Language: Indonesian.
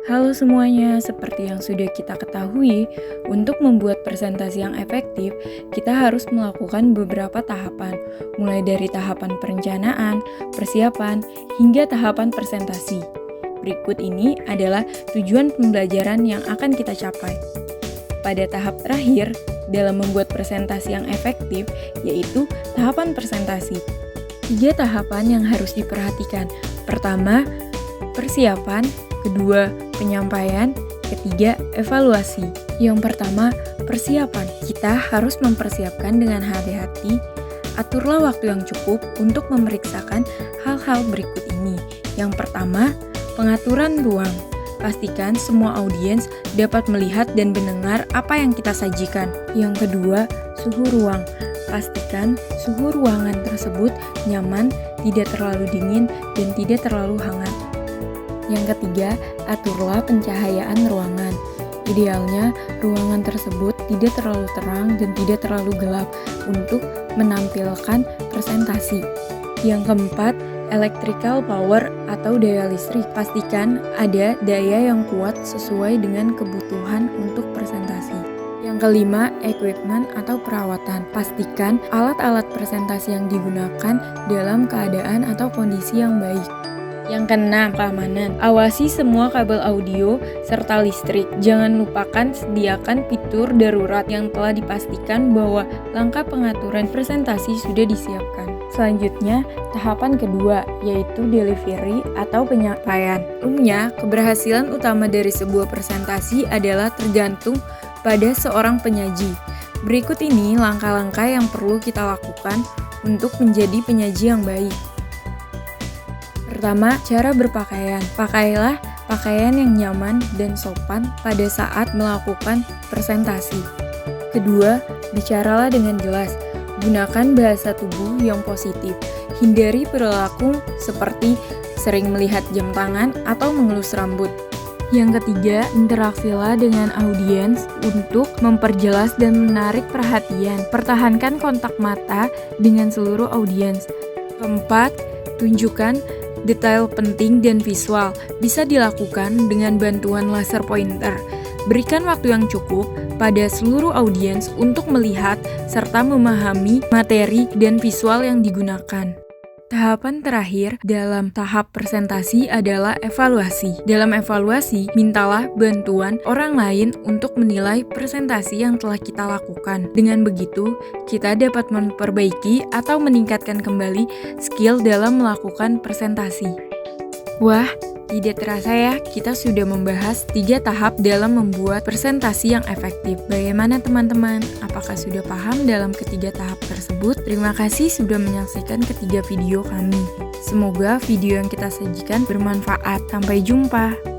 Halo semuanya, seperti yang sudah kita ketahui, untuk membuat presentasi yang efektif, kita harus melakukan beberapa tahapan, mulai dari tahapan perencanaan, persiapan, hingga tahapan presentasi. Berikut ini adalah tujuan pembelajaran yang akan kita capai. Pada tahap terakhir, dalam membuat presentasi yang efektif, yaitu tahapan presentasi. 3 tahapan yang harus diperhatikan. Pertama, persiapan. Kedua, penyampaian. Ketiga, evaluasi. Yang pertama, persiapan. Kita harus mempersiapkan dengan hati-hati. Aturlah waktu yang cukup untuk memeriksakan hal-hal berikut ini. Yang pertama, pengaturan ruang. Pastikan semua audiens dapat melihat dan mendengar apa yang kita sajikan. Yang kedua, suhu ruang. Pastikan suhu ruangan tersebut nyaman, tidak terlalu dingin, dan tidak terlalu hangat. Yang ketiga, aturlah pencahayaan ruangan. Idealnya, ruangan tersebut tidak terlalu terang dan tidak terlalu gelap untuk menampilkan presentasi. Yang keempat, electrical power atau daya listrik. Pastikan ada daya yang kuat sesuai dengan kebutuhan untuk presentasi. Yang kelima, equipment atau perawatan. Pastikan alat-alat presentasi yang digunakan dalam keadaan atau kondisi yang baik. Yang keenam, keamanan. Awasi semua kabel audio serta listrik. Jangan lupakan sediakan fitur darurat yang telah dipastikan bahwa langkah pengaturan presentasi sudah disiapkan. Selanjutnya, tahapan kedua, yaitu delivery atau penyampaian. Umumnya, keberhasilan utama dari sebuah presentasi adalah tergantung pada seorang penyaji. Berikut ini langkah-langkah yang perlu kita lakukan untuk menjadi penyaji yang baik. Pertama, cara berpakaian. Pakailah pakaian yang nyaman dan sopan pada saat melakukan presentasi. Kedua, bicaralah dengan jelas. Gunakan bahasa tubuh yang positif. Hindari perilaku seperti sering melihat jam tangan atau mengelus rambut. Yang ketiga, interaksilah dengan audiens untuk memperjelas dan menarik perhatian. Pertahankan kontak mata dengan seluruh audiens. Keempat, tunjukkan detail penting dan visual. Bisa dilakukan dengan bantuan laser pointer. Berikan waktu yang cukup pada seluruh audiens untuk melihat serta memahami materi dan visual yang digunakan. Tahapan terakhir dalam tahap presentasi adalah evaluasi. Dalam evaluasi, mintalah bantuan orang lain untuk menilai presentasi yang telah kita lakukan. Dengan begitu, kita dapat memperbaiki atau meningkatkan kembali skill dalam melakukan presentasi. Wah, tidak terasa ya, kita sudah membahas 3 tahap dalam membuat presentasi yang efektif. Bagaimana teman-teman? Apakah sudah paham dalam ketiga tahap tersebut? Terima kasih sudah menyaksikan ketiga video kami. Semoga video yang kita sajikan bermanfaat. Sampai jumpa!